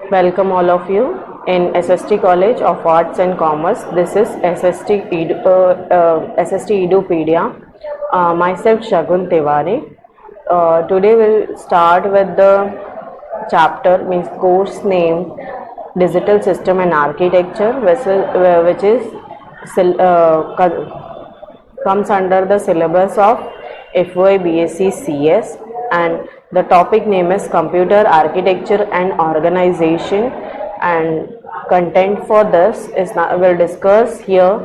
Welcome all of you in SST College of Arts and Commerce. This is SST Edupedia. Myself Shagun Tiwari. Today we'll start with the chapter, means course name Digital System and Architecture, which is comes under the syllabus of FY BSc CS, and the topic name is Computer Architecture and Organization, and content for this is we'll discuss here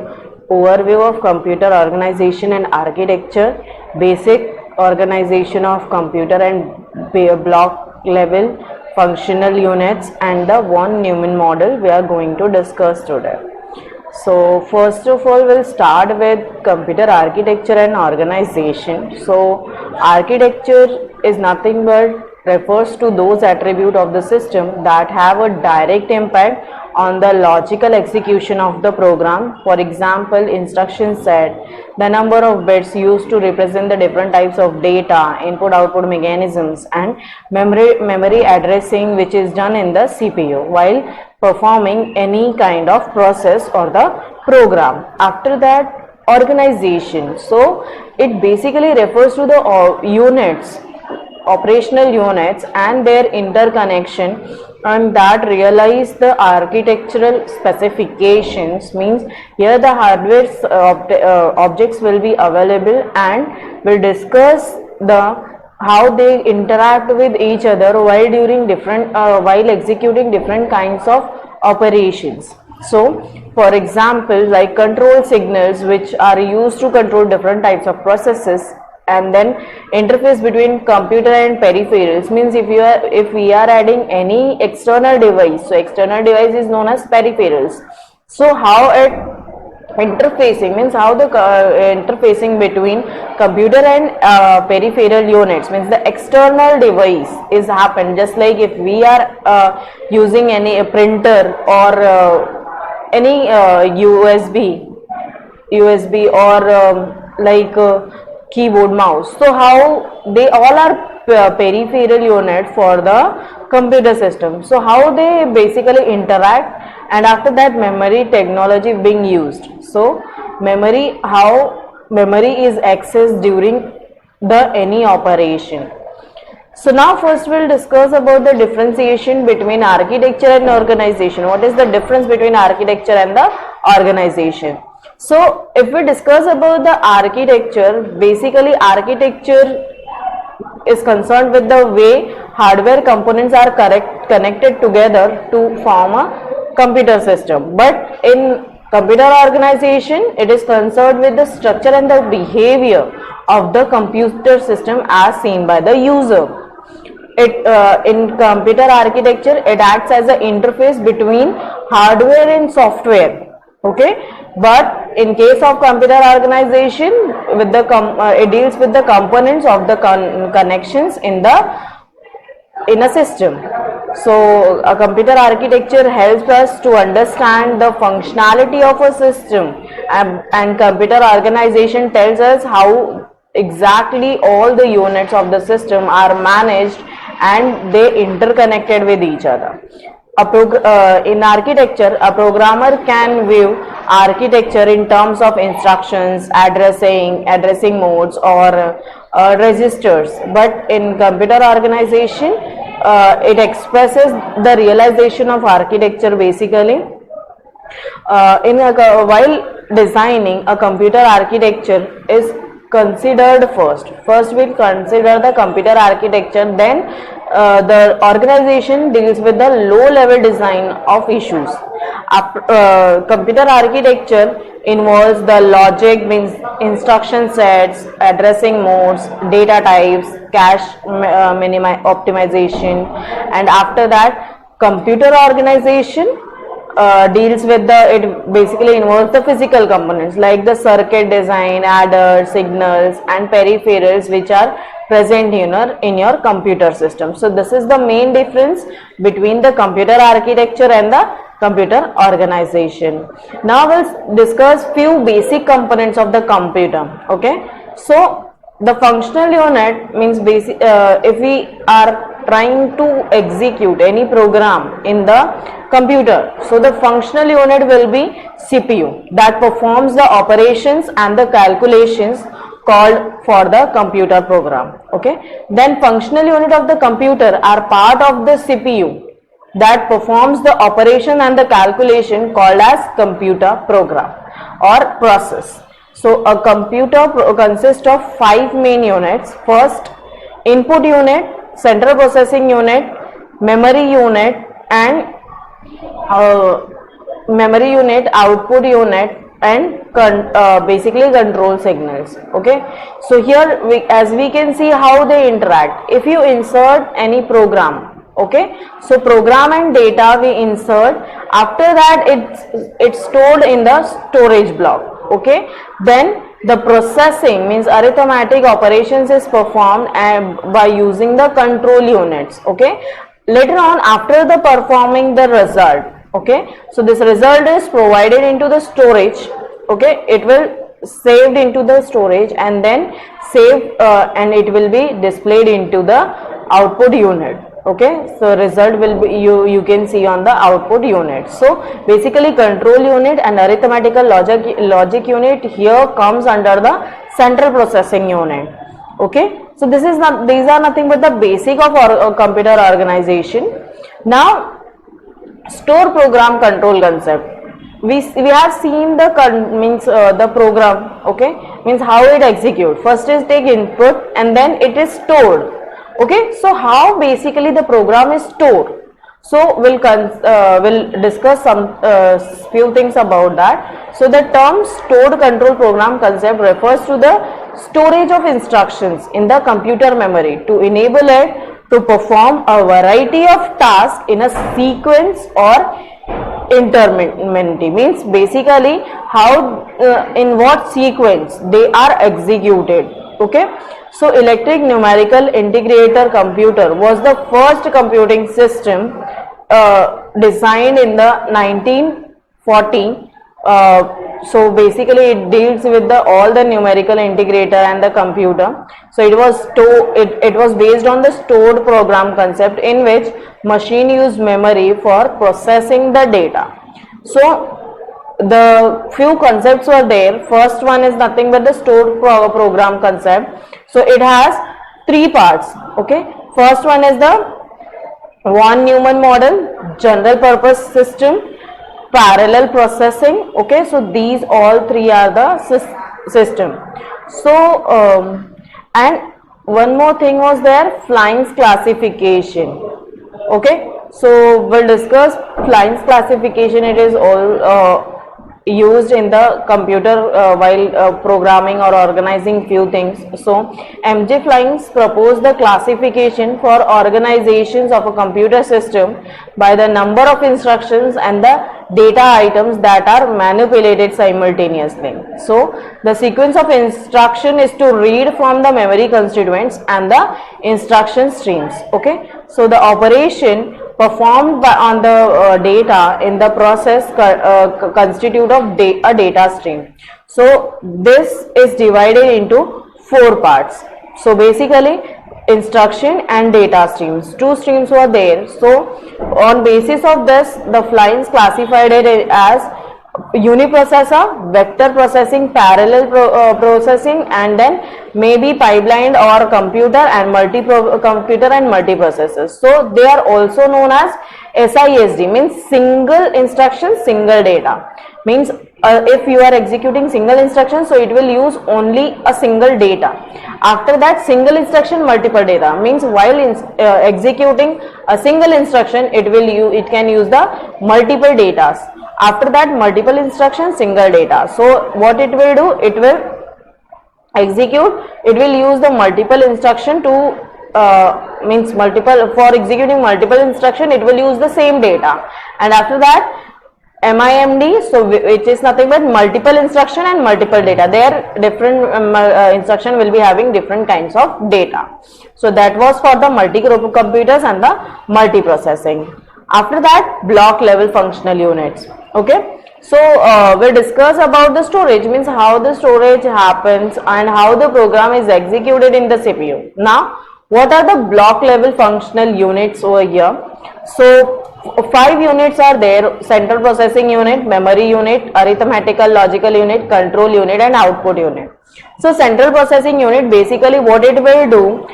overview of computer organization and architecture, basic organization of computer and block level functional units, and the von Neumann model we are going to discuss today. So first of all, we'll start with computer architecture and organization. So architecture is nothing but refers to those attributes of the system that have a direct impact on the logical execution of the program. For example, instruction set, the number of bits used to represent the different types of data, input-output mechanisms, and memory addressing, which is done in the CPU while performing any kind of process or the program. After that, organization. So it basically refers to the units, operational units and their interconnection, and that realize the architectural specifications. Means here the hardware objects will be available, and we'll discuss the how they interact with each other while during different while executing different kinds of operations. So for example, like control signals, which are used to control different types of processes, and then interface between computer and peripherals. Means if we are adding any external device, so external device is known as peripherals. So how it interfacing, means how the interfacing between computer and peripheral units, means the external device is happen. Just like if we are using any printer or any USB or keyboard, mouse. So how they all are peripheral unit for the computer system. So how they basically interact, and after that memory technology being used. So memory, how memory is accessed during the any operation. So now first we'll discuss about the differentiation between architecture and organization. What is the difference between architecture and the organization? So if we discuss about the architecture, basically architecture is concerned with the way hardware components are connected together to form a computer system. But in computer organization, it is concerned with the structure and the behavior of the computer system as seen by the user. In computer architecture, it acts as an interface between hardware and software. Okay, but in case of computer organization, with the it deals with the components of the connections in a system. So a computer architecture helps us to understand the functionality of a system, and computer organization tells us how exactly all the units of the system are managed and they interconnected with each other. In architecture, a programmer can view architecture in terms of instructions, addressing modes, or registers. But in computer organization, it expresses the realization of architecture basically. While designing a computer architecture is considered first we'll consider the computer architecture, then the organization deals with the low level design of issues. Computer architecture involves the logic, means instruction sets, addressing modes, data types, cache optimization, and after that computer organization deals with it basically involves the physical components like the circuit design, adders, signals, and peripherals which are present in your computer system. So this is the main difference between the computer architecture and the computer organization. Now we'll discuss few basic components of the computer. Okay, so the functional unit means basic, if we are trying to execute any program in the computer, so the functional unit will be CPU that performs the operations and the calculations called for the computer program. Okay, then functional unit of the computer are part of the CPU that performs the operation and the calculation called as computer program or process. So a computer consists of 5 main units. First, input unit, central processing unit, memory unit, and output unit, and basically control signals. Okay, so here as we can see how they interact. If you insert any program, okay, so program and data we insert, after that it's stored in the storage block. Okay, then the processing means arithmetic operations is performed by using the control units. Okay, later on after the performing the result, okay, so this result is provided into the storage. Okay, it will saved into the storage and then saved and it will be displayed into the output unit. Okay, so result will be you can see on the output unit. So basically control unit and arithmetical logic unit here comes under the central processing unit. Okay, so these are nothing but the basic of computer organization. Now store program control concept. We have seen the the program. Okay, means how it execute. First is take input and then it is stored. Okay, so how basically the program is stored. So we'll discuss some few things about that. So the term stored control program concept refers to the storage of instructions in the computer memory to enable it to perform a variety of tasks in a sequence or intermittently. Means basically how in what sequence they are executed. Okay, so electric numerical integrator computer was the first computing system designed in the 1940. So basically it deals with all the numerical integrator and the computer. So it was based on the stored program concept in which machine used memory for processing the data. So the few concepts were there. First one is nothing but the stored program concept. So it has 3 parts. Okay, first one is the von Neumann model, general purpose system, parallel processing. Okay, so these all 3 are the system. So and one more thing was there, Flyn's classification. Okay, so we'll discuss Flyn's classification. It is all used in the computer while programming or organizing few things. So M.J. Flyn's proposed the classification for organizations of a computer system by the number of instructions and the data items that are manipulated simultaneously. So the sequence of instruction is to read from the memory constituents and the instruction streams. Okay, so the operation performed on the data in the process constitute of a data stream. So this is divided into 4 parts. So basically instruction and data streams, 2 streams were there. So on basis of this, the Flyn's classified it as uniprocessor, vector processing, parallel processing, and then maybe pipelined or computer and multi-computer and multiprocessors. So they are also known as SISD, means single instruction, single data. Means if you are executing single instruction, so it will use only a single data. After that, single instruction, multiple data. Means while executing a single instruction, it can use the multiple datas. After that, multiple instructions, single data. So what it will do, it will execute, it will use the multiple instruction to means multiple, for executing multiple instruction, it will use the same data. And after that, MIMD, so which is nothing but multiple instruction and multiple data. Their different instruction will be having different kinds of data. So that was for the multi-computers and the multiprocessing. After that, block level functional units. Okay, so we discuss about the storage, means how the storage happens and how the program is executed in the CPU. Now, what are the block level functional units over here? So 5 units are there: central processing unit, memory unit, arithmetical logical unit, control unit, and output unit. So central processing unit, basically what it will do,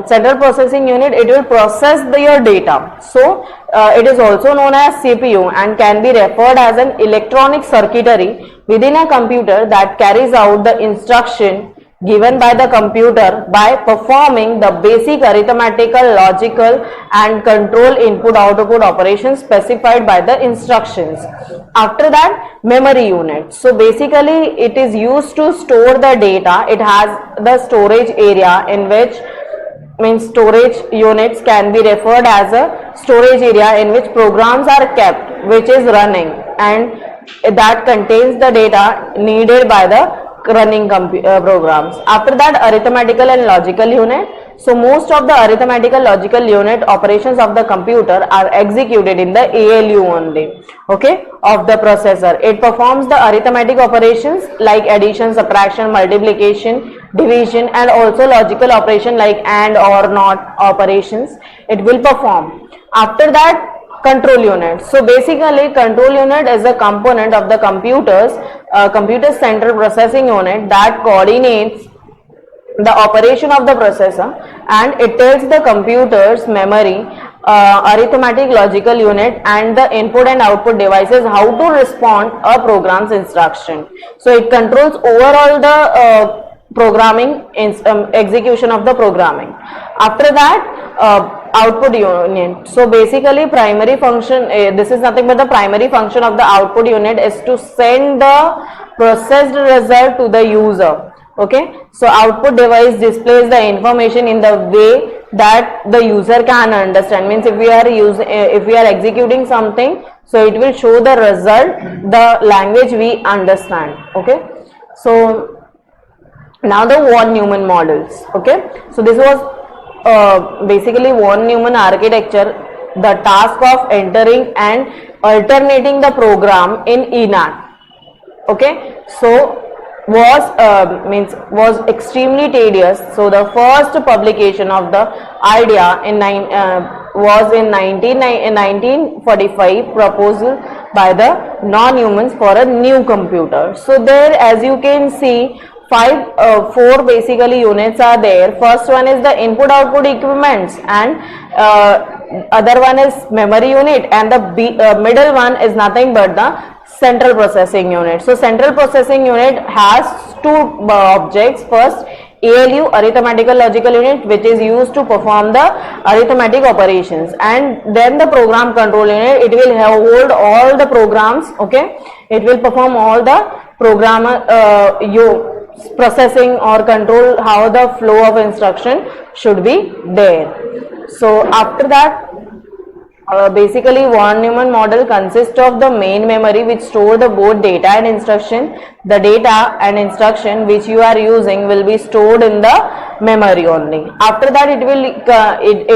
central processing unit, it will process your data. So it is also known as CPU and can be referred as an electronic circuitry within a computer that carries out the instruction given by the computer by performing the basic arithmetical, logical, and control input output operations specified by the instructions. After that, memory unit. So basically it is used to store the data. It has the storage area, in which, means storage units can be referred as a storage area in which programs are kept, which is running, and that contains the data needed by the running programs. After that, arithmetical and logical unit. So most of the arithmetical logical unit operations of the computer are executed in the ALU only, okay, of the processor. It performs the arithmetic operations like addition, subtraction, multiplication, division, and also logical operation like and, or, not operations it will perform. After that, control unit. So basically control unit is a component of the computer central processing unit that coordinates the operation of the processor, and it tells the computer's memory, arithmetic logical unit, and the input and output devices how to respond a program's instruction. So it controls overall the programming execution of the programming. After that, output unit. So basically primary function, this is nothing but the primary function of the output unit is to send the processed result to the user. Okay, so output device displays the information in the way that the user can understand. Means if we are executing something, so it will show the result, the language we understand. Okay, so now the von Neumann models. Okay, so this was basically von Neumann architecture, the task of entering and alternating the program in ENAC. Okay, so was extremely tedious. So the first publication of the idea was in 1945, proposal by the von Neumann for a new computer. So there, as you can see, four basically units are there. First one is the input output equipments, and other one is memory unit, and the middle one is nothing but the central processing unit. So central processing unit has two objects. First, ALU, arithmetical logical unit, which is used to perform the arithmetic operations, and then the program control unit, it will hold all the programs. Okay, it will perform all the program processing or control how the flow of instruction should be there. So after that, basically von Neumann model consists of the main memory, which store the both data and instruction. The data and instruction which you are using will be stored in the memory only. After that, it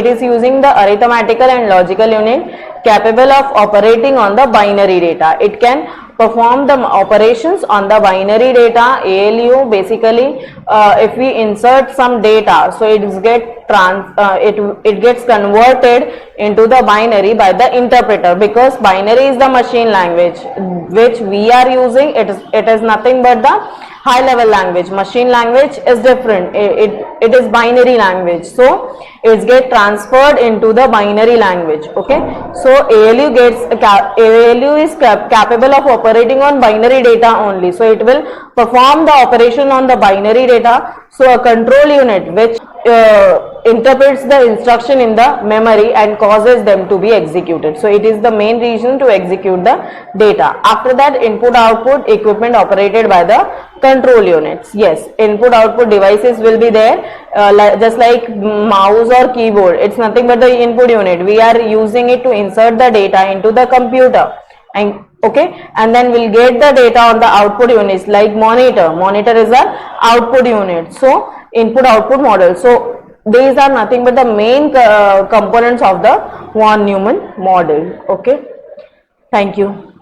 is using the arithmetical and logical unit capable of operating on the binary data. It can perform the operations on the binary data. ALU, basically if we insert some data, so it gets converted into the binary by the interpreter, because binary is the machine language which we are using. It is nothing but the high level language. Machine language is different. It is binary language, so it gets transferred into the binary language. Okay, so ALU is capable of operating on binary data only, so it will perform the operation on the binary data. So a control unit which interprets the instruction in the memory and causes them to be executed. So it is the main reason to execute the data. After that, input output equipment operated by the control units. Yes, input output devices will be there, just like mouse or keyboard. It's nothing but the input unit. We are using it to insert the data into the computer, and okay, and then we'll get the data on the output units like monitor. Monitor is a output unit. So input output model. So these are nothing but the main components of the von Neumann model. Okay, thank you.